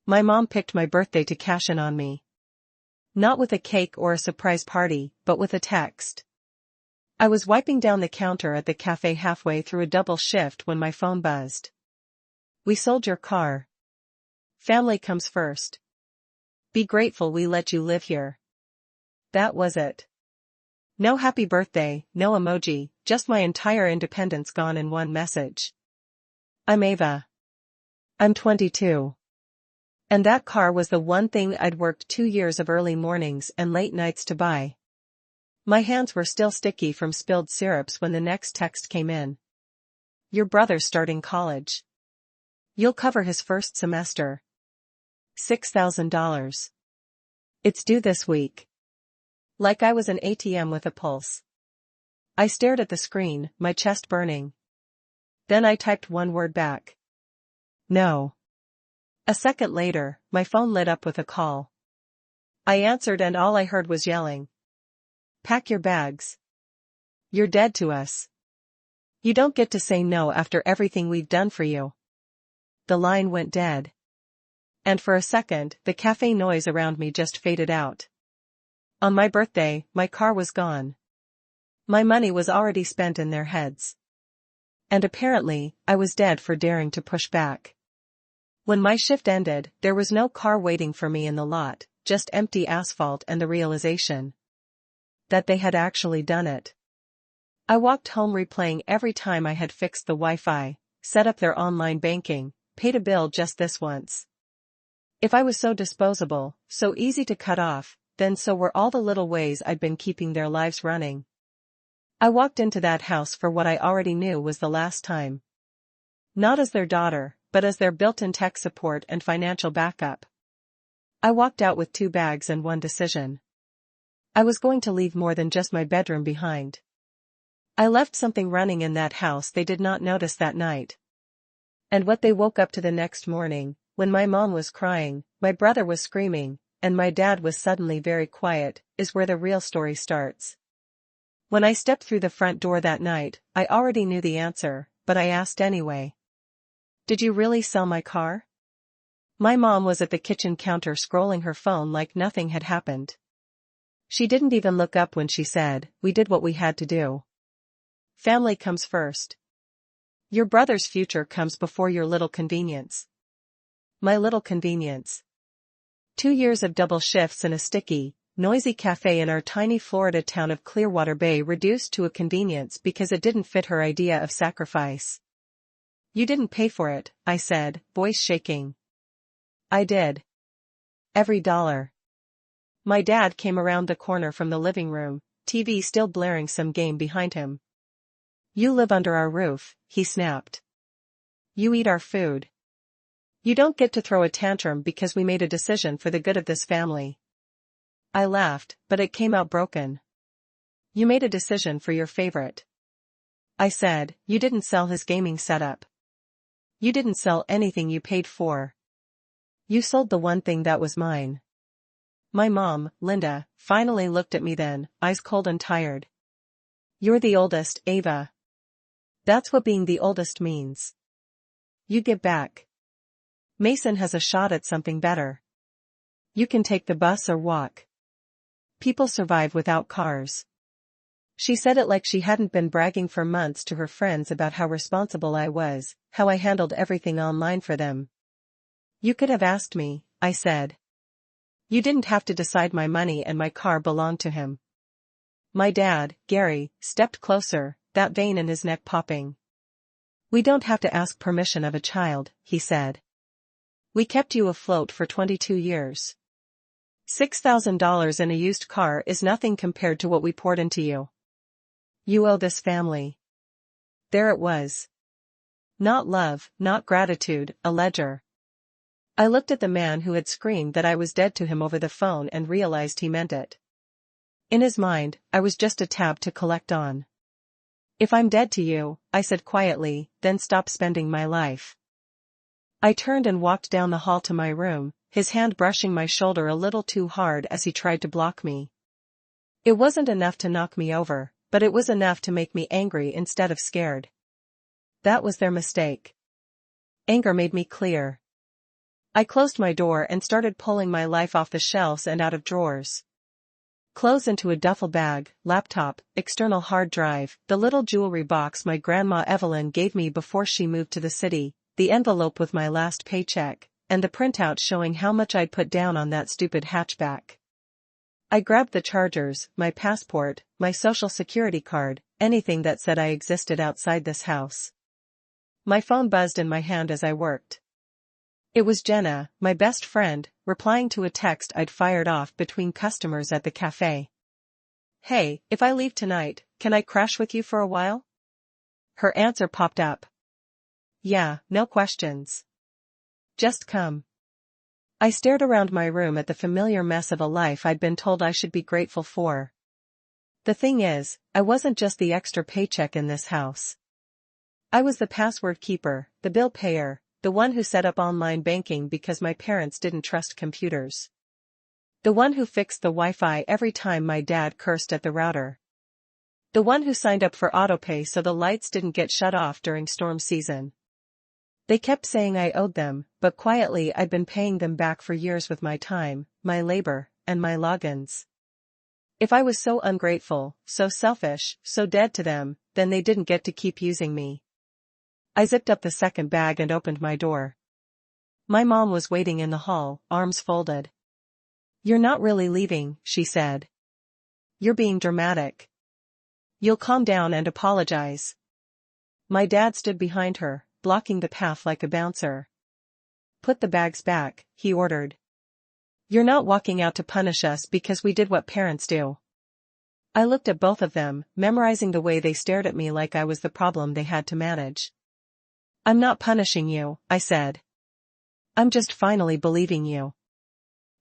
My mom picked my birthday to cash in on me. Not with a cake or a surprise party, but with a text. I was wiping down the counter at the cafe halfway through a double shift when my phone buzzed. "We sold your car. Family comes first. Be grateful we let you live here." That was it. No happy birthday, no emoji, just my entire independence gone in one message. I'm Ava. I'm 22. And that car was the one thing I'd worked 2 years of early mornings and late nights to buy. My hands were still sticky from spilled syrups when the next text came in. "Your brother's starting college. You'll cover his first semester. $6,000. It's due this week." Like I was an ATM with a pulse. I stared at the screen, my chest burning. Then I typed one word back. No. A second later, my phone lit up with a call. I answered and all I heard was yelling. "Pack your bags. You're dead to us. You don't get to say no after everything we've done for you." The line went dead. And for a second, the cafe noise around me just faded out. On my birthday, my car was gone. My money was already spent in their heads. And apparently, I was dead for daring to push back. When my shift ended, there was no car waiting for me in the lot, just empty asphalt and the realization that they had actually done it. I walked home replaying every time I had fixed the Wi-Fi, set up their online banking, paid a bill just this once. If I was so disposable, so easy to cut off, then so were all the little ways I'd been keeping their lives running. I walked into that house for what I already knew was the last time. Not as their daughter, but as their built-in tech support and financial backup. I walked out with 2 bags and one decision. I was going to leave more than just my bedroom behind. I left something running in that house they did not notice that night. And what they woke up to the next morning, when my mom was crying, my brother was screaming, and my dad was suddenly very quiet, is where the real story starts. When I stepped through the front door that night, I already knew the answer, but I asked anyway. "Did you really sell my car?" My mom was at the kitchen counter scrolling her phone like nothing had happened. She didn't even look up when she said, "We did what we had to do. Family comes first. Your brother's future comes before your little convenience." My little convenience. 2 years of double shifts in a sticky, noisy cafe in our tiny Florida town of Clearwater Bay reduced to a convenience because it didn't fit her idea of sacrifice. "You didn't pay for it," I said, voice shaking. "I did. Every dollar." My dad came around the corner from the living room, TV still blaring some game behind him. "You live under our roof," he snapped. "You eat our food. You don't get to throw a tantrum because we made a decision for the good of this family." I laughed, but it came out broken. "You made a decision for your favorite." I said, "You didn't sell his gaming setup. You didn't sell anything you paid for. You sold the one thing that was mine." My mom, Linda, finally looked at me then, eyes cold and tired. "You're the oldest, Ava. That's what being the oldest means. You get back. Mason has a shot at something better. You can take the bus or walk. People survive without cars." She said it like she hadn't been bragging for months to her friends about how responsible I was, how I handled everything online for them. "You could have asked me," I said. "You didn't have to decide my money and my car belonged to him." My dad, Gary, stepped closer, that vein in his neck popping. "We don't have to ask permission of a child," he said. "We kept you afloat for 22 years. $6,000 in a used car is nothing compared to what we poured into you. You owe this family." There it was. Not love, not gratitude, a ledger. I looked at the man who had screamed that I was dead to him over the phone and realized he meant it. In his mind, I was just a tab to collect on. "If I'm dead to you," I said quietly, "then stop spending my life." I turned and walked down the hall to my room, his hand brushing my shoulder a little too hard as he tried to block me. It wasn't enough to knock me over, but it was enough to make me angry instead of scared. That was their mistake. Anger made me clear. I closed my door and started pulling my life off the shelves and out of drawers. Clothes into a duffel bag, laptop, external hard drive, the little jewelry box my grandma Evelyn gave me before she moved to the city, the envelope with my last paycheck, and the printout showing how much I'd put down on that stupid hatchback. I grabbed the chargers, my passport, my social security card, anything that said I existed outside this house. My phone buzzed in my hand as I worked. It was Jenna, my best friend, replying to a text I'd fired off between customers at the cafe. "Hey, if I leave tonight, can I crash with you for a while?" Her answer popped up. "Yeah, no questions. Just come." I stared around my room at the familiar mess of a life I'd been told I should be grateful for. The thing is, I wasn't just the extra paycheck in this house. I was the password keeper, the bill payer, the one who set up online banking because my parents didn't trust computers. The one who fixed the Wi-Fi every time my dad cursed at the router. The one who signed up for autopay so the lights didn't get shut off during storm season. They kept saying I owed them, but quietly I'd been paying them back for years with my time, my labor, and my logins. If I was so ungrateful, so selfish, so dead to them, then they didn't get to keep using me. I zipped up the second bag and opened my door. My mom was waiting in the hall, arms folded. "You're not really leaving," she said. "You're being dramatic. You'll calm down and apologize." My dad stood behind her, blocking the path like a bouncer. "Put the bags back," he ordered. "You're not walking out to punish us because we did what parents do." I looked at both of them, memorizing the way they stared at me like I was the problem they had to manage. "I'm not punishing you," I said. "I'm just finally believing you."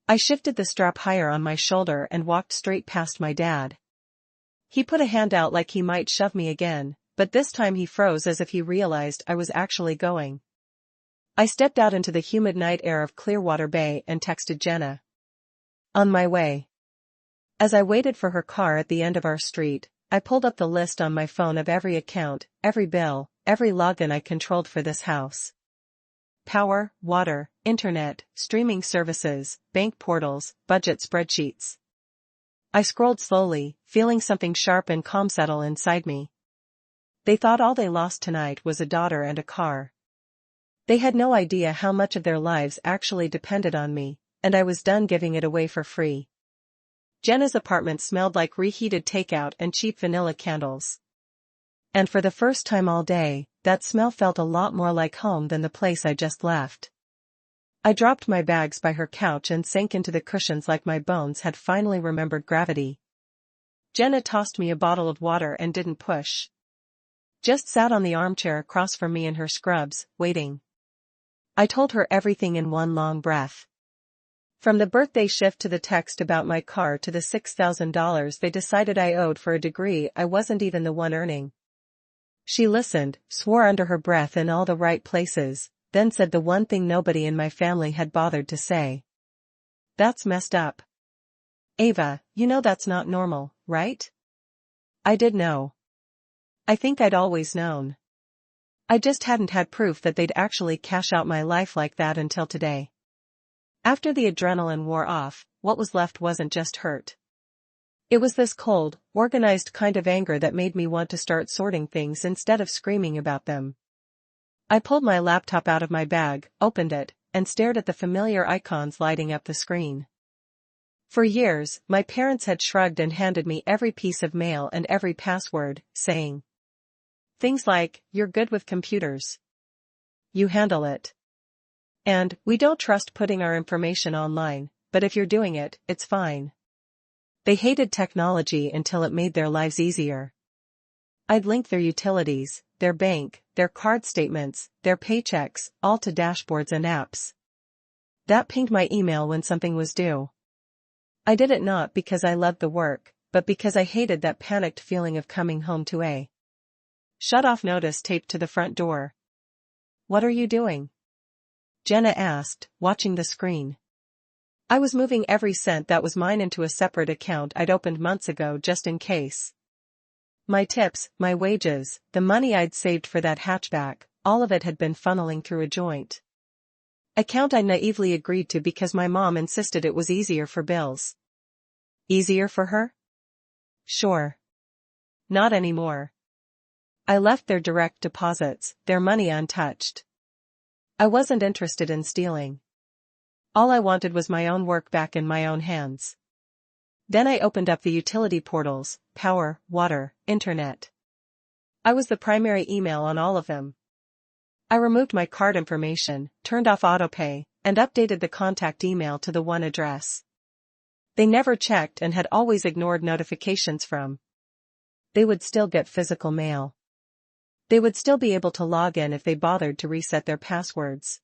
I shifted the strap higher on my shoulder and walked straight past my dad. He put a hand out like he might shove me again, but this time he froze as if he realized I was actually going. I stepped out into the humid night air of Clearwater Bay and texted Jenna. "On my way." As I waited for her car at the end of our street, I pulled up the list on my phone of every account, every bill, every login I controlled for this house. Power, water, internet, streaming services, bank portals, budget spreadsheets. I scrolled slowly, feeling something sharp and calm settle inside me. They thought all they lost tonight was a daughter and a car. They had no idea how much of their lives actually depended on me, and I was done giving it away for free. Jenna's apartment smelled like reheated takeout and cheap vanilla candles. And for the first time all day, that smell felt a lot more like home than the place I just left. I dropped my bags by her couch and sank into the cushions like my bones had finally remembered gravity. Jenna tossed me a bottle of water and didn't push. Just sat on the armchair across from me in her scrubs, waiting. I told her everything in one long breath. From the birthday shift to the text about my car to the $6,000 they decided I owed for a degree I wasn't even the one earning. She listened, swore under her breath in all the right places, then said the one thing nobody in my family had bothered to say. "That's messed up. Ava, you know that's not normal, right?" I did know. I think I'd always known. I just hadn't had proof that they'd actually cash out my life like that until today. After the adrenaline wore off, what was left wasn't just hurt. It was this cold, organized kind of anger that made me want to start sorting things instead of screaming about them. I pulled my laptop out of my bag, opened it, and stared at the familiar icons lighting up the screen. For years, my parents had shrugged and handed me every piece of mail and every password, saying things like, "You're good with computers. You handle it." And, "We don't trust putting our information online, but if you're doing it, it's fine." They hated technology until it made their lives easier. I'd link their utilities, their bank, their card statements, their paychecks, all to dashboards and apps. That pinged my email when something was due. I did it not because I loved the work, but because I hated that panicked feeling of coming home to a shut-off notice taped to the front door. "What are you doing?" Jenna asked, watching the screen. I was moving every cent that was mine into a separate account I'd opened months ago just in case. My tips, my wages, the money I'd saved for that hatchback, all of it had been funneling through a joint. Account I naively agreed to because my mom insisted it was easier for bills. Easier for her? Sure. Not anymore. I left their direct deposits, their money untouched. I wasn't interested in stealing. All I wanted was my own work back in my own hands. Then I opened up the utility portals, power, water, internet. I was the primary email on all of them. I removed my card information, turned off autopay, and updated the contact email to the one address. They never checked and had always ignored notifications from. They would still get physical mail. They would still be able to log in if they bothered to reset their passwords.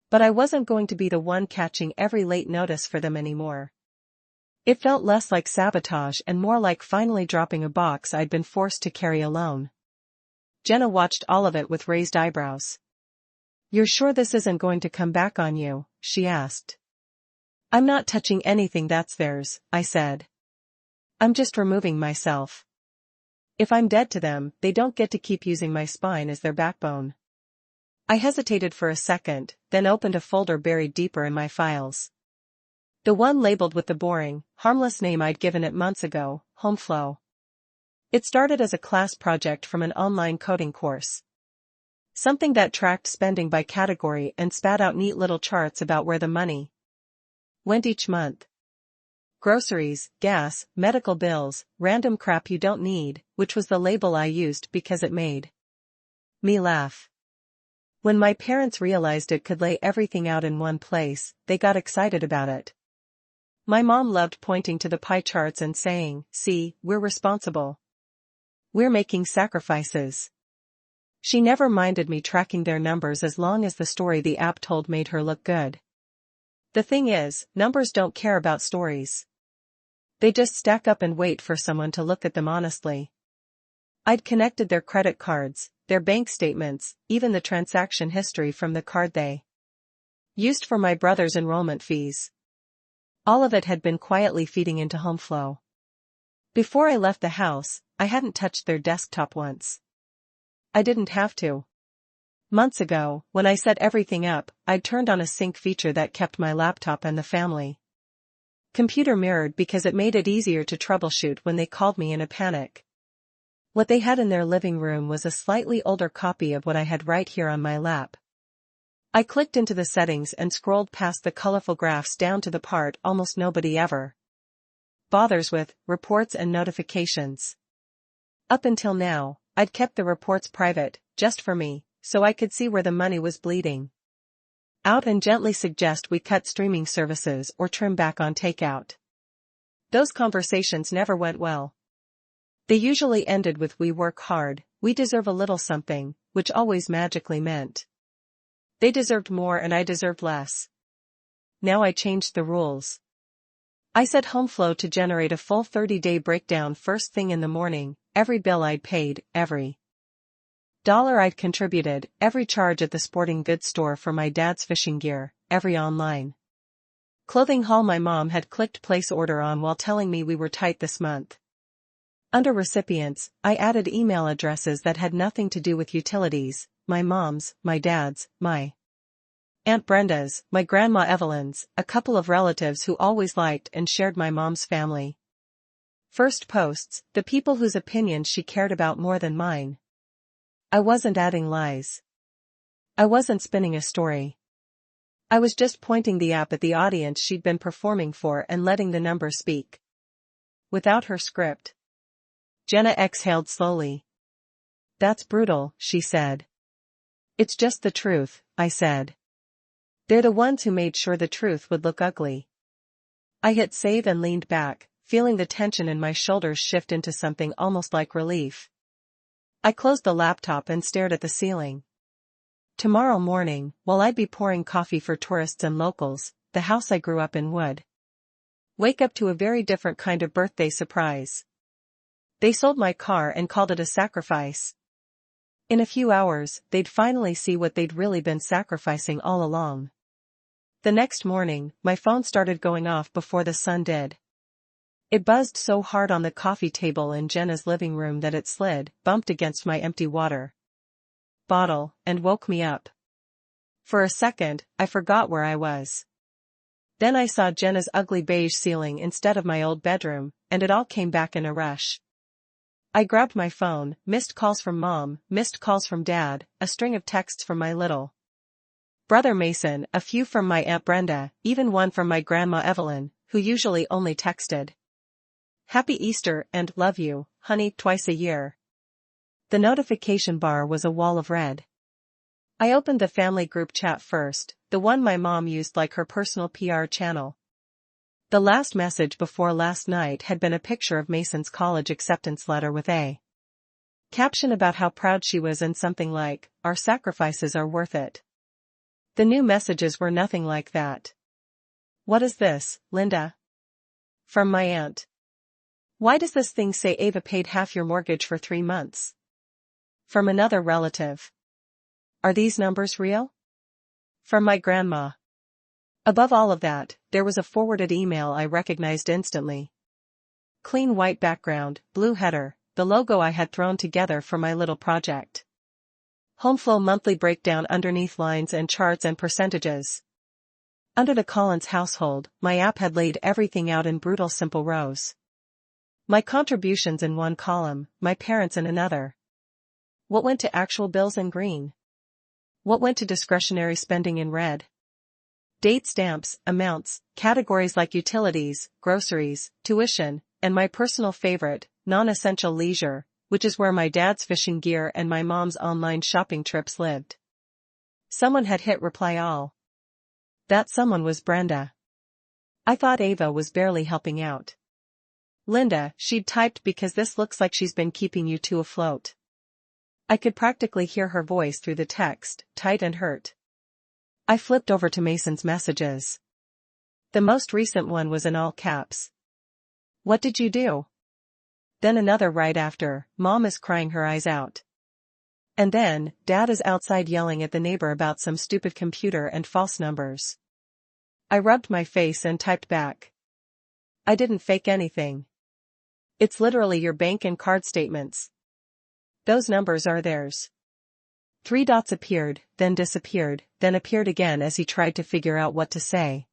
But I wasn't going to be the one catching every late notice for them anymore. It felt less like sabotage and more like finally dropping a box I'd been forced to carry alone. Jenna watched all of it with raised eyebrows. "You're sure this isn't going to come back on you?" she asked. "I'm not touching anything that's theirs," I said. "I'm just removing myself. If I'm dead to them, they don't get to keep using my spine as their backbone." I hesitated for a second, then opened a folder buried deeper in my files. The one labeled with the boring, harmless name I'd given it months ago, HomeFlow. It started as a class project from an online coding course. Something that tracked spending by category and spat out neat little charts about where the money went each month. Groceries, gas, medical bills, random crap you don't need, which was the label I used because it made me laugh. When my parents realized it could lay everything out in one place, they got excited about it. My mom loved pointing to the pie charts and saying, "See, we're responsible. We're making sacrifices." She never minded me tracking their numbers as long as the story the app told made her look good. The thing is, numbers don't care about stories. They just stack up and wait for someone to look at them honestly. I'd connected their credit cards, their bank statements, even the transaction history from the card they used for my brother's enrollment fees. All of it had been quietly feeding into HomeFlow. Before I left the house, I hadn't touched their desktop once. I didn't have to. Months ago, when I set everything up, I'd turned on a sync feature that kept my laptop and the family computer mirrored because it made it easier to troubleshoot when they called me in a panic. What they had in their living room was a slightly older copy of what I had right here on my lap. I clicked into the settings and scrolled past the colorful graphs down to the part almost nobody ever bothers with, reports and notifications. Up until now, I'd kept the reports private, just for me, so I could see where the money was bleeding out and gently suggest we cut streaming services or trim back on takeout. Those conversations never went well. They usually ended with "we work hard, we deserve a little something," which always magically meant they deserved more and I deserved less. Now I changed the rules. I set HomeFlow to generate a full 30-day breakdown first thing in the morning, every bill I'd paid, every dollar I'd contributed, every charge at the sporting goods store for my dad's fishing gear, every online clothing haul my mom had clicked place order on while telling me we were tight this month. Under recipients, I added email addresses that had nothing to do with utilities, my mom's, my dad's, my Aunt Brenda's, my Grandma Evelyn's, a couple of relatives who always liked and shared my mom's family first posts, the people whose opinions she cared about more than mine. I wasn't adding lies. I wasn't spinning a story. I was just pointing the app at the audience she'd been performing for and letting the numbers speak. Without her script. Jenna exhaled slowly. "That's brutal," she said. "It's just the truth," I said. "They're the ones who made sure the truth would look ugly." I hit save and leaned back, feeling the tension in my shoulders shift into something almost like relief. I closed the laptop and stared at the ceiling. Tomorrow morning, while I'd be pouring coffee for tourists and locals, the house I grew up in would wake up to a very different kind of birthday surprise. They sold my car and called it a sacrifice. In a few hours, they'd finally see what they'd really been sacrificing all along. The next morning, my phone started going off before the sun did. It buzzed so hard on the coffee table in Jenna's living room that it slid, bumped against my empty water bottle, and woke me up. For a second, I forgot where I was. Then I saw Jenna's ugly beige ceiling instead of my old bedroom, and it all came back in a rush. I grabbed my phone, missed calls from Mom, missed calls from Dad, a string of texts from my little brother Mason, a few from my Aunt Brenda, even one from my Grandma Evelyn, who usually only texted "Happy Easter" and "Love you, honey" twice a year. The notification bar was a wall of red. I opened the family group chat first, the one my mom used like her personal PR channel. The last message before last night had been a picture of Mason's college acceptance letter with a caption about how proud she was and something like, "Our sacrifices are worth it." The new messages were nothing like that. "What is this, Linda?" From my aunt. "Why does this thing say Ava paid half your mortgage for 3 months?" From another relative. "Are these numbers real?" From my grandma. Above all of that, there was a forwarded email I recognized instantly. Clean white background, blue header, the logo I had thrown together for my little project. Homeflow monthly breakdown underneath lines and charts and percentages. Under the Collins household, my app had laid everything out in brutal simple rows. My contributions in one column, my parents in another. What went to actual bills in green? What went to discretionary spending in red? Date stamps, amounts, categories like utilities, groceries, tuition, and my personal favorite, non-essential leisure, which is where my dad's fishing gear and my mom's online shopping trips lived. Someone had hit reply all. That someone was Brenda. I thought Ava was barely helping out. "Linda," she'd typed, "because this looks like she's been keeping you two afloat." I could practically hear her voice through the text, tight and hurt. I flipped over to Mason's messages. The most recent one was in all caps. "What did you do?" Then another right after, "Mom is crying her eyes out." And then, "Dad is outside yelling at the neighbor about some stupid computer and false numbers." I rubbed my face and typed back. "I didn't fake anything. It's literally your bank and card statements. Those numbers are theirs." 3 dots appeared, then disappeared, then appeared again as he tried to figure out what to say.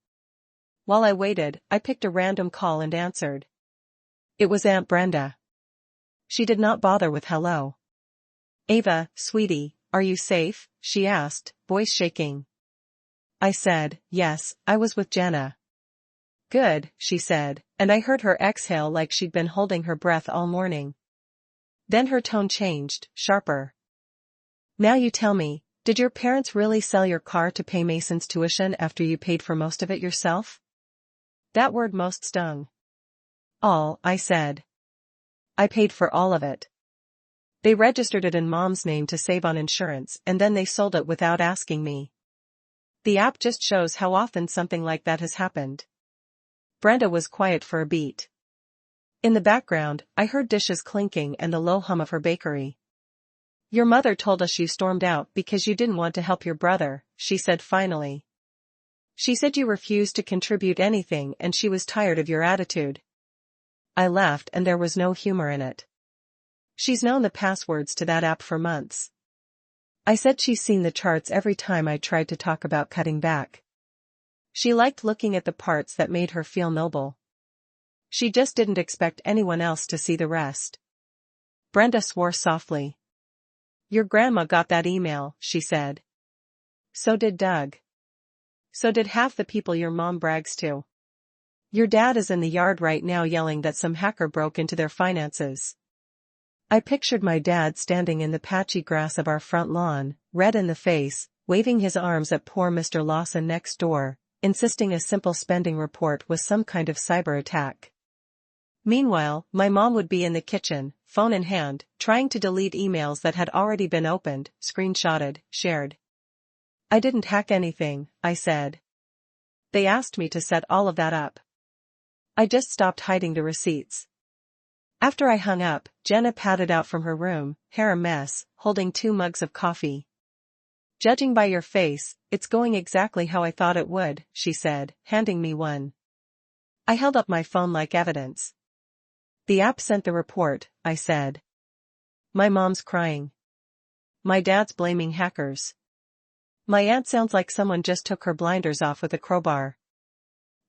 While I waited, I picked a random call and answered. It was Aunt Brenda. She did not bother with hello. "Ava, sweetie, are you safe?" she asked, voice shaking. I said, "Yes, I was with Jenna." "Good," she said, and I heard her exhale like she'd been holding her breath all morning. Then her tone changed, sharper. "Now you tell me, did your parents really sell your car to pay Mason's tuition after you paid for most of it yourself?" That word most stung. "All," I said. "I paid for all of it. They registered it in Mom's name to save on insurance, and then they sold it without asking me." The app just shows how often something like that has happened. Brenda was quiet for a beat. In the background, I heard dishes clinking and the low hum of her bakery. "Your mother told us you stormed out because you didn't want to help your brother," she said finally. "She said you refused to contribute anything and she was tired of your attitude." I laughed and there was no humor in it. "She's known the passwords to that app for months." I said she's seen the charts every time I tried to talk about cutting back. She liked looking at the parts that made her feel noble. She just didn't expect anyone else to see the rest. Brenda swore softly. "Your grandma got that email," she said. "So did Doug. So did half the people your mom brags to. Your dad is in the yard right now yelling that some hacker broke into their finances." I pictured my dad standing in the patchy grass of our front lawn, red in the face, waving his arms at poor Mr. Lawson next door, insisting a simple spending report was some kind of cyber attack. Meanwhile, my mom would be in the kitchen, phone in hand, trying to delete emails that had already been opened, screenshotted, shared. "I didn't hack anything," I said. "They asked me to set all of that up. I just stopped hiding the receipts." After I hung up, Jenna padded out from her room, hair a mess, holding 2 mugs of coffee. "Judging by your face, it's going exactly how I thought it would," she said, handing me one. I held up my phone like evidence. "The app sent the report," I said. "My mom's crying. My dad's blaming hackers. My aunt sounds like someone just took her blinders off with a crowbar.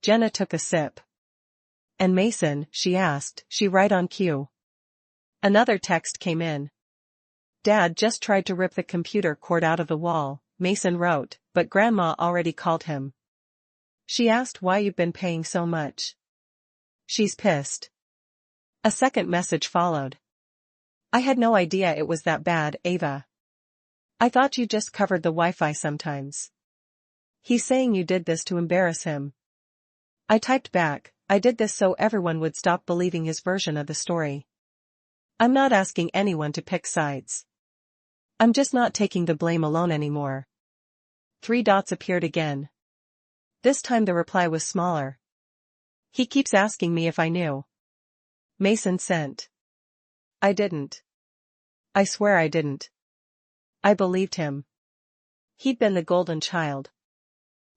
Jenna took a sip. And Mason, she asked, she right on cue. Another text came in. Dad just tried to rip the computer cord out of the wall, Mason wrote, but Grandma already called him. She asked why you've been paying so much. She's pissed. A second message followed. I had no idea it was that bad, Ava. I thought you just covered the Wi-Fi sometimes. He's saying you did this to embarrass him. I typed back, I did this so everyone would stop believing his version of the story. I'm not asking anyone to pick sides. I'm just not taking the blame alone anymore. 3 dots appeared again. This time the reply was smaller. He keeps asking me if I knew. Mason sent. I didn't. I swear I didn't. I believed him. He'd been the golden child.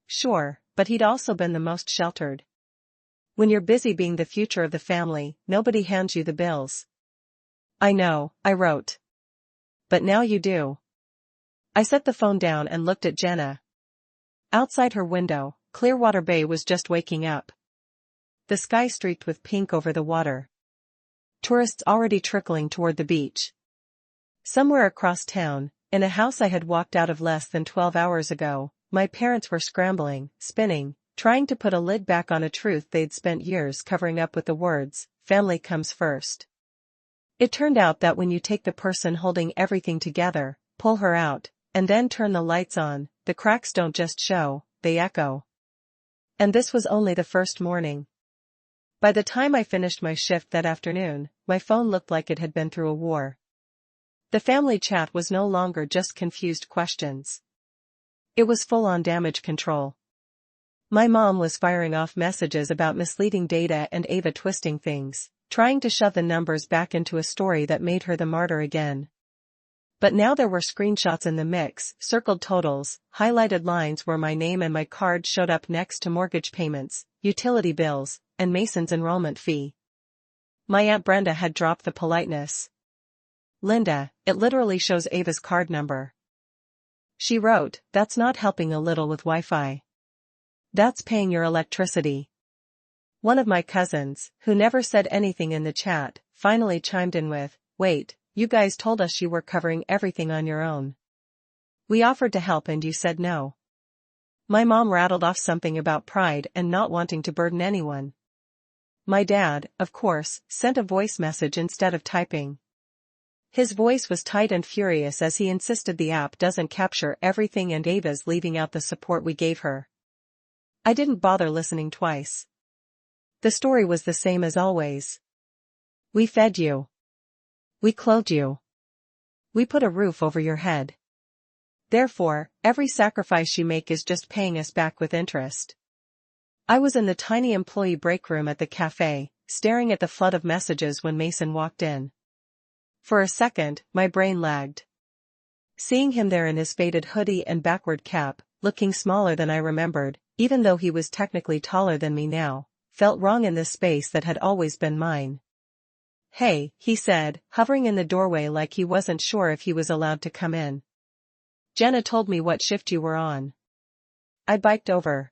Sure, but he'd also been the most sheltered. When you're busy being the future of the family, nobody hands you the bills. I know, I wrote. But now you do. I set the phone down and looked at Jenna. Outside her window, Clearwater Bay was just waking up. The sky streaked with pink over the water. Tourists already trickling toward the beach. Somewhere across town, in a house I had walked out of less than 12 hours ago, my parents were scrambling, spinning, trying to put a lid back on a truth they'd spent years covering up with the words, family comes first. It turned out that when you take the person holding everything together, pull her out, and then turn the lights on, the cracks don't just show, they echo. And this was only the first morning. By the time I finished my shift that afternoon, my phone looked like it had been through a war. The family chat was no longer just confused questions. It was full-on damage control. My mom was firing off messages about misleading data and Ava twisting things, trying to shove the numbers back into a story that made her the martyr again. But now there were screenshots in the mix, circled totals, highlighted lines where my name and my card showed up next to mortgage payments, utility bills, and Mason's enrollment fee. My Aunt Brenda had dropped the politeness. Linda, it literally shows Ava's card number. She wrote, that's not helping a little with Wi-Fi. That's paying your electricity. One of my cousins, who never said anything in the chat, finally chimed in with, wait, you guys told us you were covering everything on your own. We offered to help and you said no. My mom rattled off something about pride and not wanting to burden anyone. My dad, of course, sent a voice message instead of typing. His voice was tight and furious as he insisted the app doesn't capture everything and Ava's leaving out the support we gave her. I didn't bother listening twice. The story was the same as always. We fed you. We clothed you. We put a roof over your head. Therefore, every sacrifice you make is just paying us back with interest. I was in the tiny employee break room at the cafe, staring at the flood of messages when Mason walked in. For a second, my brain lagged. Seeing him there in his faded hoodie and backward cap, looking smaller than I remembered, even though he was technically taller than me now, felt wrong in this space that had always been mine. Hey, he said, hovering in the doorway like he wasn't sure if he was allowed to come in. Jenna told me what shift you were on. I biked over.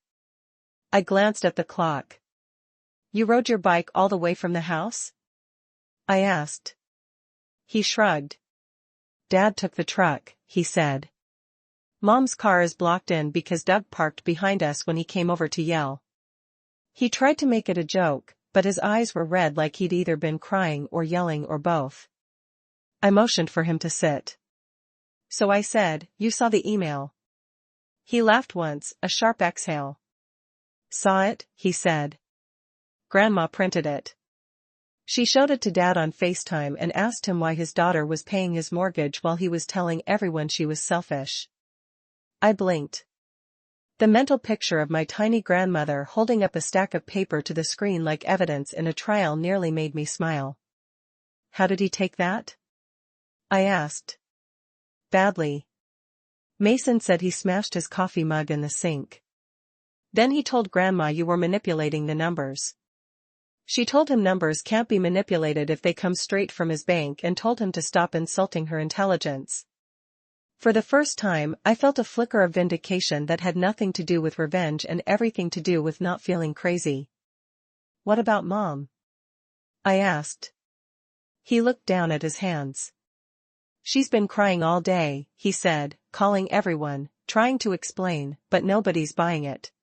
I glanced at the clock. You rode your bike all the way from the house? I asked. He shrugged. Dad took the truck, he said. Mom's car is blocked in because Doug parked behind us when he came over to yell. He tried to make it a joke, but his eyes were red like he'd either been crying or yelling or both. I motioned for him to sit. So I said, you saw the email. He laughed once, a sharp exhale. Saw it, he said. Grandma printed it. She showed it to Dad on FaceTime and asked him why his daughter was paying his mortgage while he was telling everyone she was selfish. I blinked. The mental picture of my tiny grandmother holding up a stack of paper to the screen like evidence in a trial nearly made me smile. How did he take that? I asked. Badly. Mason said he smashed his coffee mug in the sink. Then he told Grandma you were manipulating the numbers. She told him numbers can't be manipulated if they come straight from his bank and told him to stop insulting her intelligence. For the first time, I felt a flicker of vindication that had nothing to do with revenge and everything to do with not feeling crazy. "What about Mom?" I asked. He looked down at his hands. "She's been crying all day," he said, calling everyone, trying to explain, but nobody's buying it.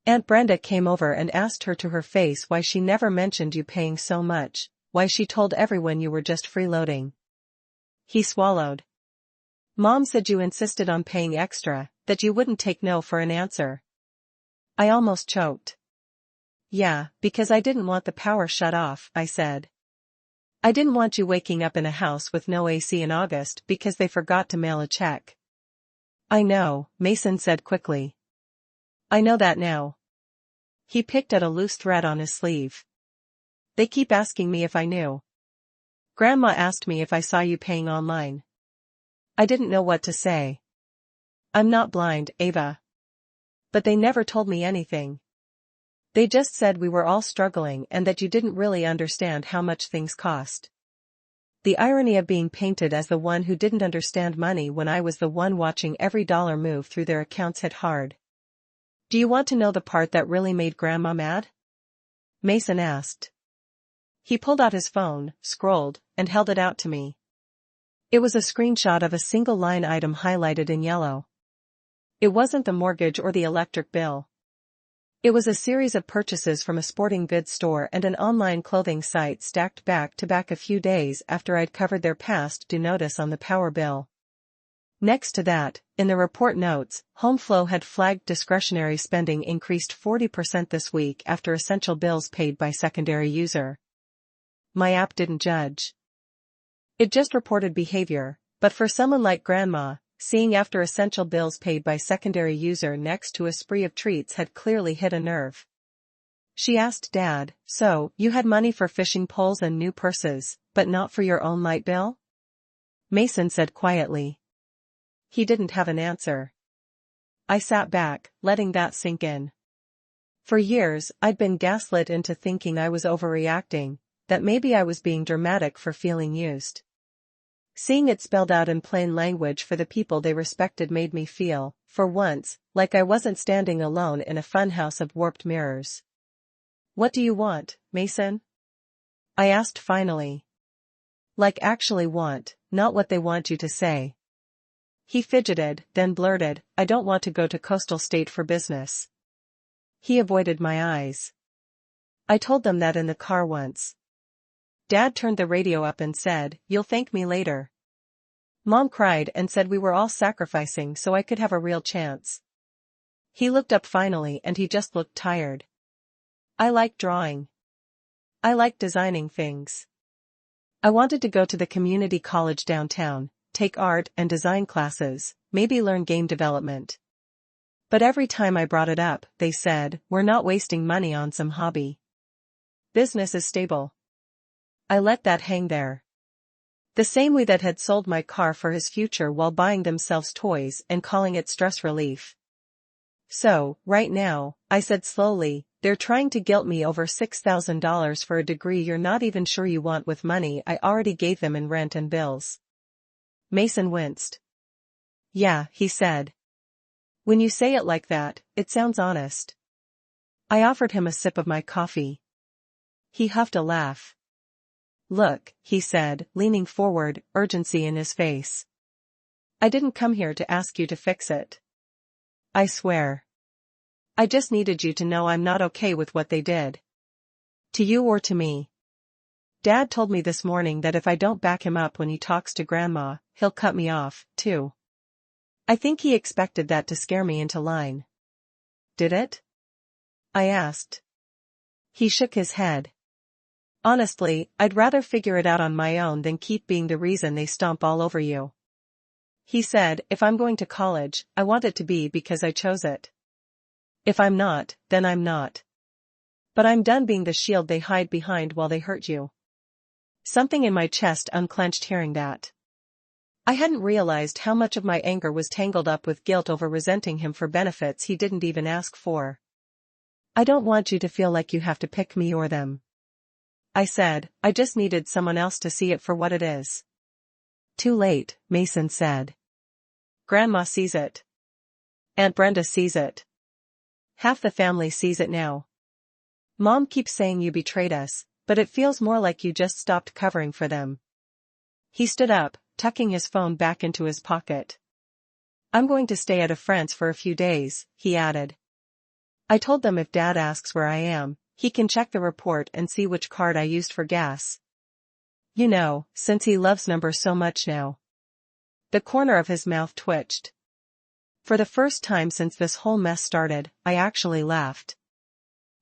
Aunt Brenda came over and asked her to her face why she never mentioned you paying so much, why she told everyone you were just freeloading. He swallowed. "Mom said you insisted on paying extra, that you wouldn't take no for an answer." I almost choked. "Yeah, because I didn't want the power shut off," I said. "I didn't want you waking up in a house with no AC in August because they forgot to mail a check." "I know," Mason said quickly. "I know that now." He picked at a loose thread on his sleeve. "They keep asking me if I knew. Grandma asked me if I saw you paying online." I didn't know what to say. "I'm not blind, Ava. But they never told me anything. They just said we were all struggling and that you didn't really understand how much things cost." The irony of being painted as the one who didn't understand money when I was the one watching every dollar move through their accounts hit hard. "Do you want to know the part that really made Grandma mad?" Mason asked. He pulled out his phone, scrolled, and held it out to me. It was a screenshot of a single line item highlighted in yellow. It wasn't the mortgage or the electric bill. It was a series of purchases from a sporting goods store and an online clothing site stacked back to back a few days after I'd covered their past due notice on the power bill. Next to that, in the report notes, HomeFlow had flagged discretionary spending increased 40% this week after essential bills paid by secondary user. My app didn't judge. It just reported behavior, but for someone like Grandma, seeing after essential bills paid by secondary user next to a spree of treats had clearly hit a nerve. She asked Dad, "So, you had money for fishing poles and new purses, but not for your own light bill?" Mason said quietly. He didn't have an answer. I sat back, letting that sink in. For years, I'd been gaslit into thinking I was overreacting, that maybe I was being dramatic for feeling used. Seeing it spelled out in plain language for the people they respected made me feel, for once, like I wasn't standing alone in a funhouse of warped mirrors. "What do you want, Mason?" I asked finally. Like actually want, not what they want you to say. He fidgeted, then blurted, "I don't want to go to Coastal State for business." He avoided my eyes. I told them that in the car once. Dad turned the radio up and said, "You'll thank me later." Mom cried and said we were all sacrificing so I could have a real chance. He looked up finally and he just looked tired. "I like drawing. I like designing things. I wanted to go to the community college downtown, take art and design classes, maybe learn game development. But every time I brought it up, they said, we're not wasting money on some hobby. Business is stable." I let that hang there. The same way that had sold my car for his future while buying themselves toys and calling it stress relief. "So, right now," I said slowly, "they're trying to guilt me over $6,000 for a degree you're not even sure you want with money I already gave them in rent and bills." Mason winced. "Yeah," he said. "When you say it like that, it sounds honest." I offered him a sip of my coffee. He huffed a laugh. "Look," he said, leaning forward, urgency in his face. "I didn't come here to ask you to fix it. I swear. I just needed you to know I'm not okay with what they did. To you or to me. Dad told me this morning that if I don't back him up when he talks to Grandma, he'll cut me off, too. I think he expected that to scare me into line." "Did it?" I asked. He shook his head. "Honestly, I'd rather figure it out on my own than keep being the reason they stomp all over you." He said, "If I'm going to college, I want it to be because I chose it. If I'm not, then I'm not. But I'm done being the shield they hide behind while they hurt you." Something in my chest unclenched hearing that. I hadn't realized how much of my anger was tangled up with guilt over resenting him for benefits he didn't even ask for. "I don't want you to feel like you have to pick me or them," I said. "I just needed someone else to see it for what it is." "Too late," Mason said. Grandma sees it. Aunt Brenda sees it. Half the family sees it now. Mom keeps saying you betrayed us, but it feels more like you just stopped covering for them. He stood up, tucking his phone back into his pocket. I'm going to stay at a friend's for a few days, he added. I told them if Dad asks where I am, he can check the report and see which card I used for gas. You know, since he loves numbers so much now. The corner of his mouth twitched. For the first time since this whole mess started, I actually laughed.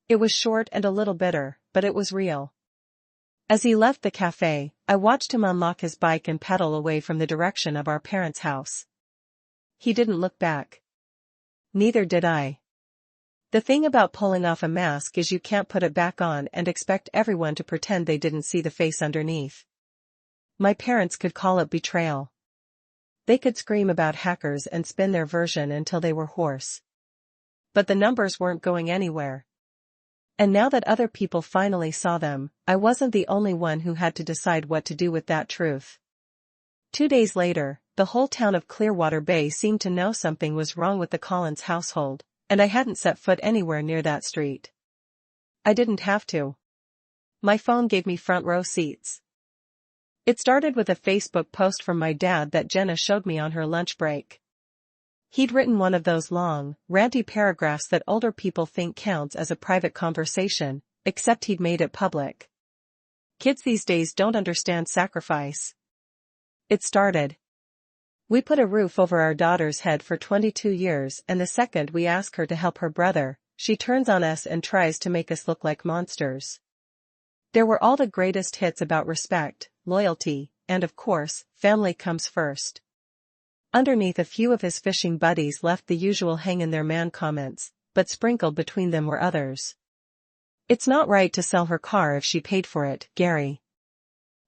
It was short and a little bitter, but it was real. As he left the cafe, I watched him unlock his bike and pedal away from the direction of our parents' house. He didn't look back. Neither did I. The thing about pulling off a mask is you can't put it back on and expect everyone to pretend they didn't see the face underneath. My parents could call it betrayal. They could scream about hackers and spin their version until they were hoarse. But the numbers weren't going anywhere. And now that other people finally saw them, I wasn't the only one who had to decide what to do with that truth. 2 days later, the whole town of Clearwater Bay seemed to know something was wrong with the Collins household, and I hadn't set foot anywhere near that street. I didn't have to. My phone gave me front row seats. It started with a Facebook post from my dad that Jenna showed me on her lunch break. He'd written one of those long, ranty paragraphs that older people think counts as a private conversation, except he'd made it public. Kids these days don't understand sacrifice. It started. We put a roof over our daughter's head for 22 years, and the second we ask her to help her brother, she turns on us and tries to make us look like monsters. There were all the greatest hits about respect, loyalty, and of course, family comes first. Underneath, a few of his fishing buddies left the usual hang-in-there-man comments, but sprinkled between them were others. It's not right to sell her car if she paid for it, Gary.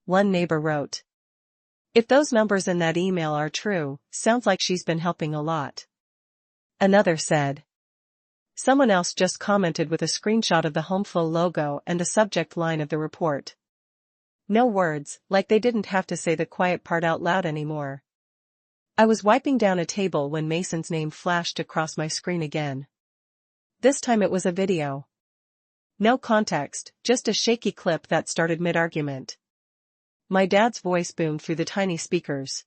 One neighbor wrote. If those numbers in that email are true, sounds like she's been helping a lot. Another said. Someone else just commented with a screenshot of the HomeFlow logo and the subject line of the report. No words, like they didn't have to say the quiet part out loud anymore. I was wiping down a table when Mason's name flashed across my screen again. This time it was a video. No context, just a shaky clip that started mid-argument. My dad's voice boomed through the tiny speakers.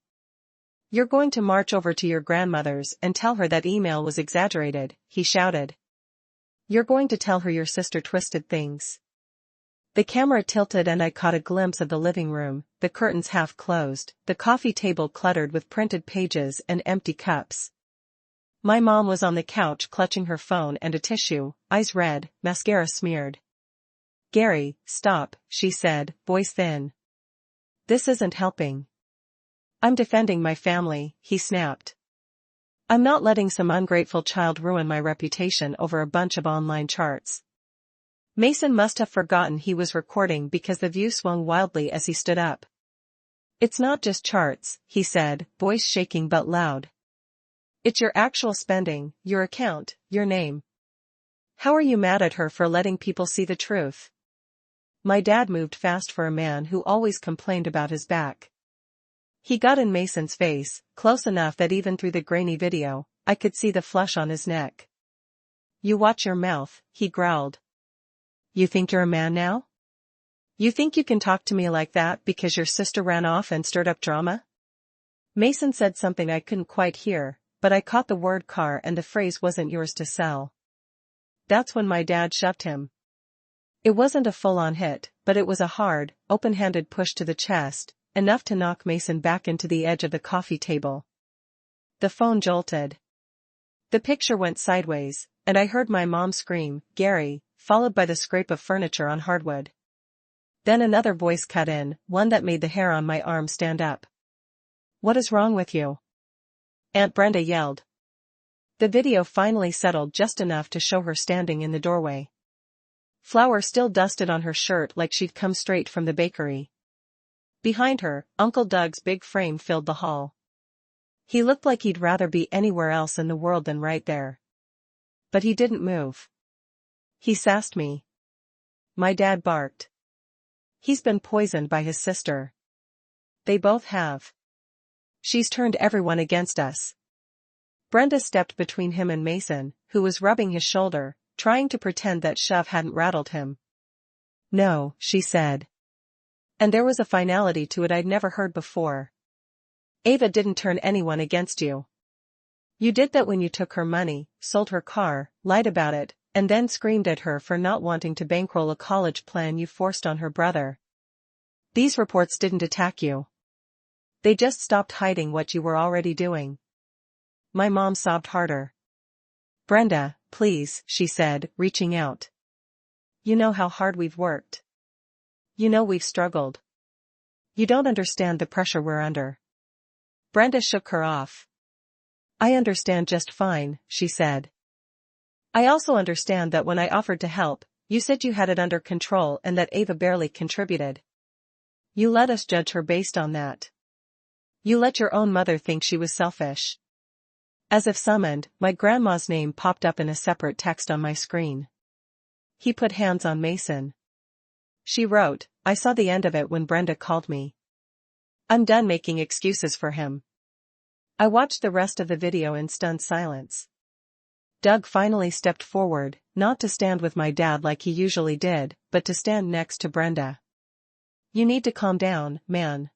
You're going to march over to your grandmother's and tell her that email was exaggerated, he shouted. You're going to tell her your sister twisted things. The camera tilted and I caught a glimpse of the living room, the curtains half closed, the coffee table cluttered with printed pages and empty cups. My mom was on the couch clutching her phone and a tissue, eyes red, mascara smeared. Gary, stop, she said, voice thin. This isn't helping. I'm defending my family, he snapped. I'm not letting some ungrateful child ruin my reputation over a bunch of online charts. Mason must have forgotten he was recording because the view swung wildly as he stood up. It's not just charts, he said, voice shaking but loud. It's your actual spending, your account, your name. How are you mad at her for letting people see the truth? My dad moved fast for a man who always complained about his back. He got in Mason's face, close enough that even through the grainy video, I could see the flush on his neck. You watch your mouth, he growled. You think you're a man now? You think you can talk to me like that because your sister ran off and stirred up drama? Mason said something I couldn't quite hear, but I caught the word car and the phrase wasn't yours to sell. That's when my dad shoved him. It wasn't a full-on hit, but it was a hard, open-handed push to the chest, enough to knock Mason back into the edge of the coffee table. The phone jolted. The picture went sideways, and I heard my mom scream, Gary, followed by the scrape of furniture on hardwood. Then another voice cut in, one that made the hair on my arm stand up. What is wrong with you? Aunt Brenda yelled. The video finally settled just enough to show her standing in the doorway. Flour still dusted on her shirt like she'd come straight from the bakery. Behind her, Uncle Doug's big frame filled the hall. He looked like he'd rather be anywhere else in the world than right there. But he didn't move. He sassed me. My dad barked. He's been poisoned by his sister. They both have. She's turned everyone against us. Brenda stepped between him and Mason, who was rubbing his shoulder, trying to pretend that shove hadn't rattled him. "No," she said. And there was a finality to it I'd never heard before. "Ava didn't turn anyone against you. You did that when you took her money, sold her car, lied about it, and then screamed at her for not wanting to bankroll a college plan you forced on her brother. These reports didn't attack you. They just stopped hiding what you were already doing." My mom sobbed harder. "Brenda, please," she said, reaching out. "You know how hard we've worked. You know we've struggled. You don't understand the pressure we're under." Brenda shook her off. "I understand just fine," she said. "I also understand that when I offered to help, you said you had it under control and that Ava barely contributed. You let us judge her based on that. You let your own mother think she was selfish." As if summoned, my grandma's name popped up in a separate text on my screen. "He put hands on Mason." She wrote. I saw the end of it when Brenda called me. "I'm done making excuses for him." I watched the rest of the video in stunned silence. Doug finally stepped forward, not to stand with my dad like he usually did, but to stand next to Brenda. "You need to calm down, man,"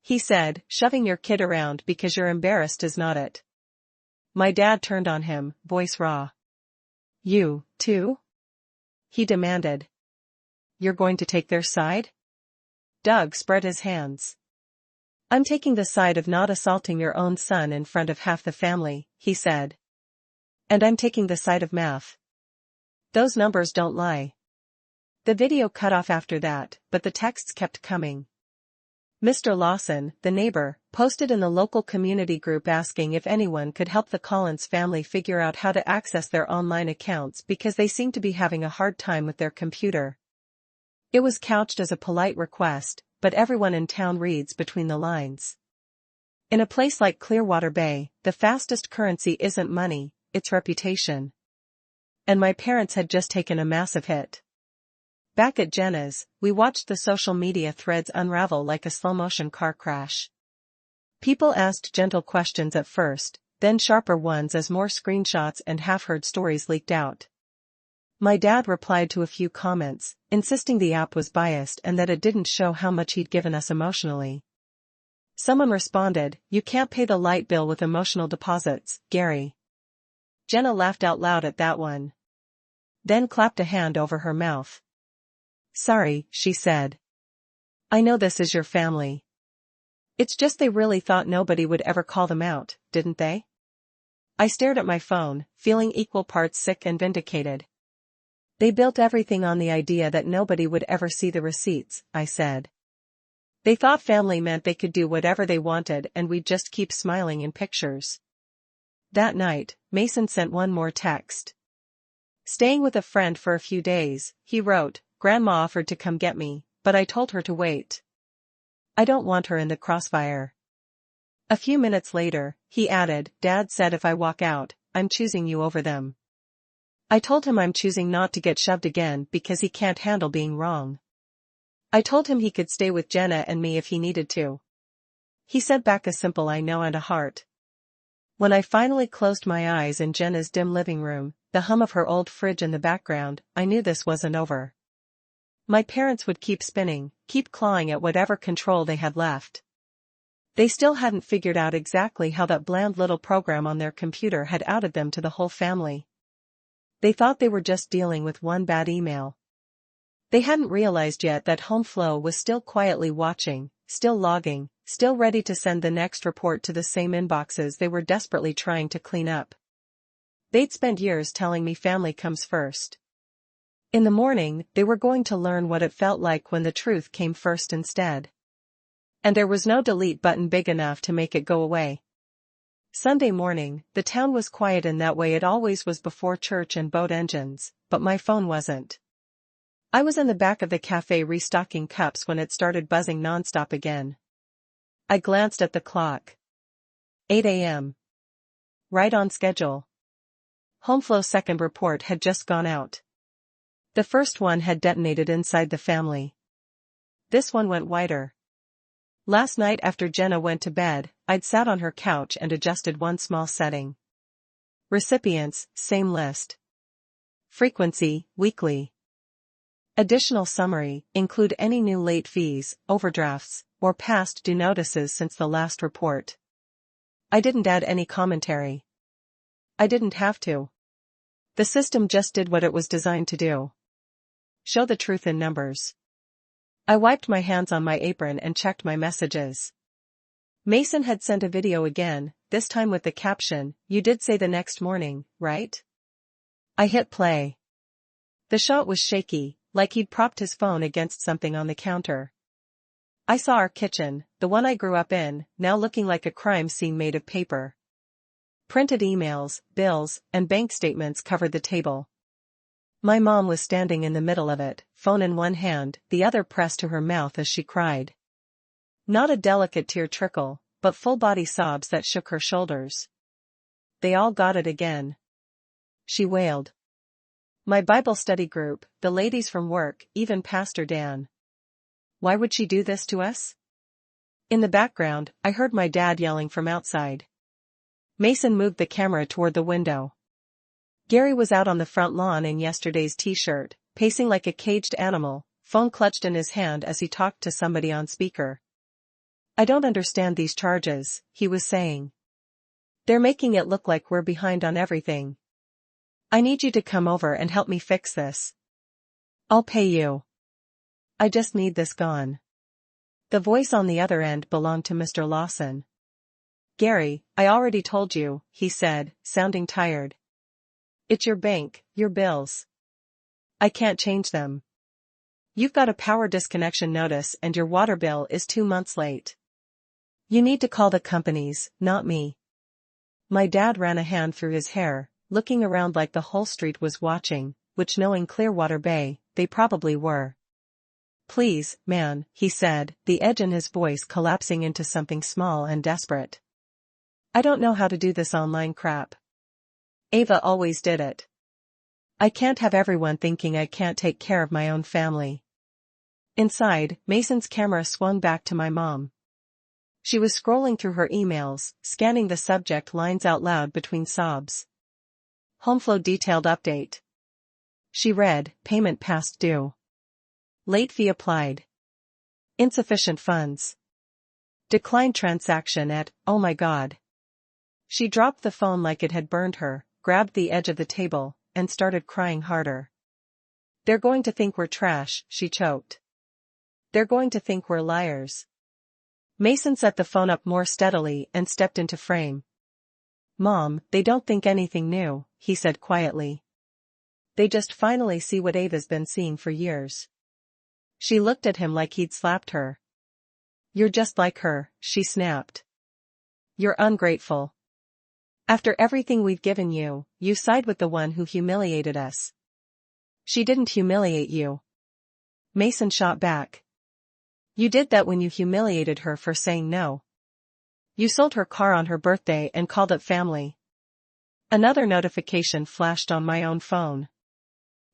he said. "Shoving your kid around because you're embarrassed is not it." My dad turned on him, voice raw. "You, too?" he demanded. "You're going to take their side?" Doug spread his hands. "I'm taking the side of not assaulting your own son in front of half the family," he said. "And I'm taking the side of math. Those numbers don't lie." The video cut off after that, but the texts kept coming. Mr. Lawson, the neighbor, posted in the local community group asking if anyone could help the Collins family figure out how to access their online accounts because they seemed to be having a hard time with their computer. It was couched as a polite request, but everyone in town reads between the lines. In a place like Clearwater Bay, the fastest currency isn't money, it's reputation. And my parents had just taken a massive hit. Back at Jenna's, we watched the social media threads unravel like a slow-motion car crash. People asked gentle questions at first, then sharper ones as more screenshots and half-heard stories leaked out. My dad replied to a few comments, insisting the app was biased and that it didn't show how much he'd given us emotionally. Someone responded, "You can't pay the light bill with emotional deposits, Gary." Jenna laughed out loud at that one. Then clapped a hand over her mouth. "Sorry," she said. "I know this is your family. It's just they really thought nobody would ever call them out, didn't they?" I stared at my phone, feeling equal parts sick and vindicated. "They built everything on the idea that nobody would ever see the receipts," I said. "They thought family meant they could do whatever they wanted and we'd just keep smiling in pictures." That night, Mason sent one more text. "Staying with a friend for a few days," he wrote. "Grandma offered to come get me, but I told her to wait. I don't want her in the crossfire." A few minutes later, he added, "Dad said if I walk out, I'm choosing you over them." I told him I'm choosing not to get shoved again because he can't handle being wrong. I told him he could stay with Jenna and me if he needed to. He sent back a simple "I know" and a heart. When I finally closed my eyes in Jenna's dim living room, the hum of her old fridge in the background, I knew this wasn't over. My parents would keep spinning, keep clawing at whatever control they had left. They still hadn't figured out exactly how that bland little program on their computer had outed them to the whole family. They thought they were just dealing with one bad email. They hadn't realized yet that HomeFlow was still quietly watching, still logging, still ready to send the next report to the same inboxes they were desperately trying to clean up. They'd spent years telling me family comes first. In the morning, they were going to learn what it felt like when the truth came first instead. And there was no delete button big enough to make it go away. Sunday morning, the town was quiet in that way it always was before church and boat engines, but my phone wasn't. I was in the back of the cafe restocking cups when it started buzzing nonstop again. I glanced at the clock. 8 a.m. Right on schedule. HomeFlow's second report had just gone out. The first one had detonated inside the family. This one went wider. Last night after Jenna went to bed, I'd sat on her couch and adjusted one small setting. Recipients, same list. Frequency, weekly. Additional summary, include any new late fees, overdrafts, or past due notices since the last report. I didn't add any commentary. I didn't have to. The system just did what it was designed to do. Show the truth in numbers. I wiped my hands on my apron and checked my messages. Mason had sent a video again, this time with the caption, "You did say the next morning, right?" I hit play. The shot was shaky, like he'd propped his phone against something on the counter. I saw our kitchen, the one I grew up in, now looking like a crime scene made of paper. Printed emails, bills, and bank statements covered the table. My mom was standing in the middle of it, phone in one hand, the other pressed to her mouth as she cried. Not a delicate tear trickle, but full-body sobs that shook her shoulders. "They all got it again," she wailed. My Bible study group, the ladies from work, even Pastor Dan. Why would she do this to us? In the background, I heard my dad yelling from outside. Mason moved the camera toward the window. Gary was out on the front lawn in yesterday's t-shirt, pacing like a caged animal, phone clutched in his hand as he talked to somebody on speaker. "I don't understand these charges," he was saying. "They're making it look like we're behind on everything. I need you to come over and help me fix this. I'll pay you. I just need this gone." The voice on the other end belonged to Mr. Lawson. "Gary, I already told you," he said, sounding tired. "It's your bank, your bills. I can't change them. You've got a power disconnection notice and your water bill is 2 months late. You need to call the companies, not me." My dad ran a hand through his hair, looking around like the whole street was watching, which knowing Clearwater Bay, they probably were. "Please, man," he said, the edge in his voice collapsing into something small and desperate. "I don't know how to do this online crap. Ava always did it. I can't have everyone thinking I can't take care of my own family." Inside, Mason's camera swung back to my mom. She was scrolling through her emails, scanning the subject lines out loud between sobs. "Homeflow detailed update." She read, "Payment past due. Late fee applied. Insufficient funds. Declined transaction at, oh my God." She dropped the phone like it had burned her, grabbed the edge of the table, and started crying harder. "They're going to think we're trash," she choked. "They're going to think we're liars." Mason set the phone up more steadily and stepped into frame. "Mom, they don't think anything new," he said quietly. "They just finally see what Ava's been seeing for years." She looked at him like he'd slapped her. "You're just like her," she snapped. "You're ungrateful. After everything we've given you, you side with the one who humiliated us." "She didn't humiliate you," Mason shot back. "You did that when you humiliated her for saying no. You sold her car on her birthday and called it family." Another notification flashed on my own phone.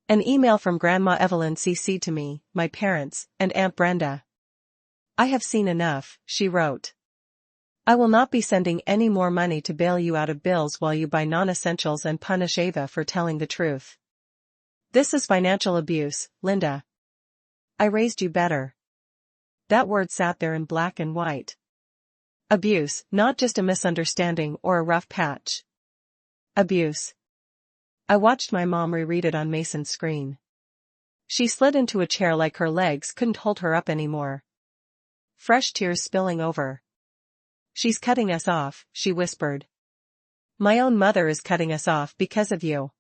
An email from Grandma Evelyn CC'd to me, my parents, and Aunt Brenda. "I have seen enough," she wrote. "I will not be sending any more money to bail you out of bills while you buy non-essentials and punish Ava for telling the truth. This is financial abuse, Linda. I raised you better." That word sat there in black and white. Abuse, not just a misunderstanding or a rough patch. Abuse. I watched my mom reread it on Mason's screen. She slid into a chair like her legs couldn't hold her up anymore. Fresh tears spilling over. "She's cutting us off," she whispered. "My own mother is cutting us off because of you."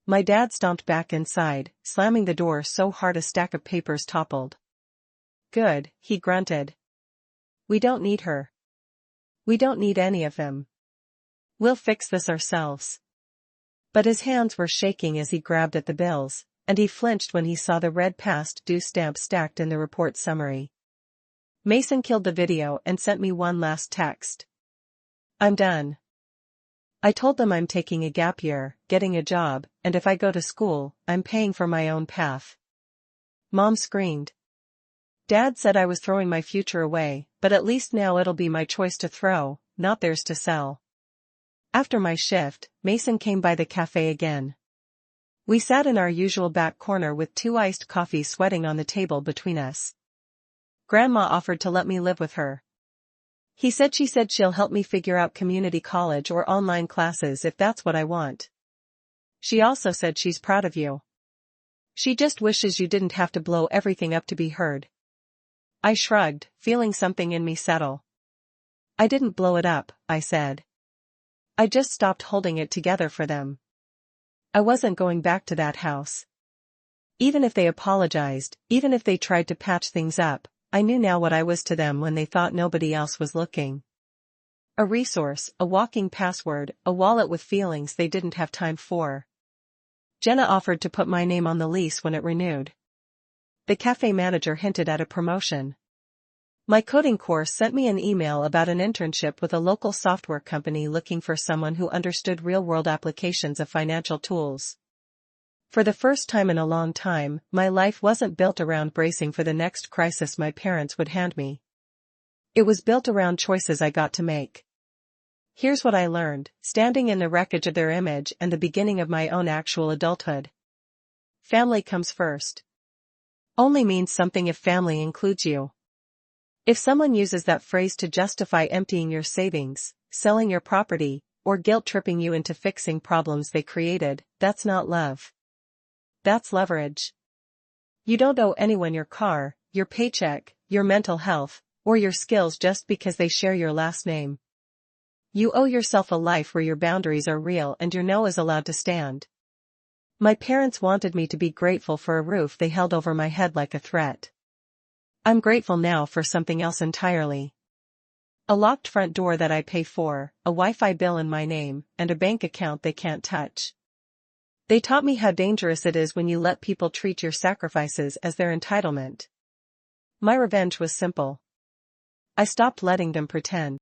My dad stomped back inside, slamming the door so hard a stack of papers toppled. "Good," he grunted. "We don't need her. We don't need any of them. We'll fix this ourselves." But his hands were shaking as he grabbed at the bills, and he flinched when he saw the red past due stamp stacked in the report summary. Mason killed the video and sent me one last text. "I'm done. I told them I'm taking a gap year, getting a job, and if I go to school, I'm paying for my own path." Mom screamed. Dad said I was throwing my future away, but at least now it'll be my choice to throw, not theirs to sell. After my shift, Mason came by the cafe again. We sat in our usual back corner with 2 iced coffees sweating on the table between us. Grandma offered to let me live with her. She said she'll help me figure out community college or online classes if that's what I want. She also said she's proud of you. She just wishes you didn't have to blow everything up to be heard. I shrugged, feeling something in me settle. I didn't blow it up, I said. I just stopped holding it together for them. I wasn't going back to that house. Even if they apologized, even if they tried to patch things up, I knew now what I was to them when they thought nobody else was looking. A resource, a walking password, a wallet with feelings they didn't have time for. Jenna offered to put my name on the lease when it renewed. The cafe manager hinted at a promotion. My coding course sent me an email about an internship with a local software company looking for someone who understood real-world applications of financial tools. For the first time in a long time, my life wasn't built around bracing for the next crisis my parents would hand me. It was built around choices I got to make. Here's what I learned, standing in the wreckage of their image and the beginning of my own actual adulthood. Family comes first. Only means something if family includes you. If someone uses that phrase to justify emptying your savings, selling your property, or guilt-tripping you into fixing problems they created, that's not love. That's leverage. You don't owe anyone your car, your paycheck, your mental health, or your skills just because they share your last name. You owe yourself a life where your boundaries are real and your no is allowed to stand. My parents wanted me to be grateful for a roof they held over my head like a threat. I'm grateful now for something else entirely. A locked front door that I pay for, a Wi-Fi bill in my name, and a bank account they can't touch. They taught me how dangerous it is when you let people treat your sacrifices as their entitlement. My revenge was simple. I stopped letting them pretend.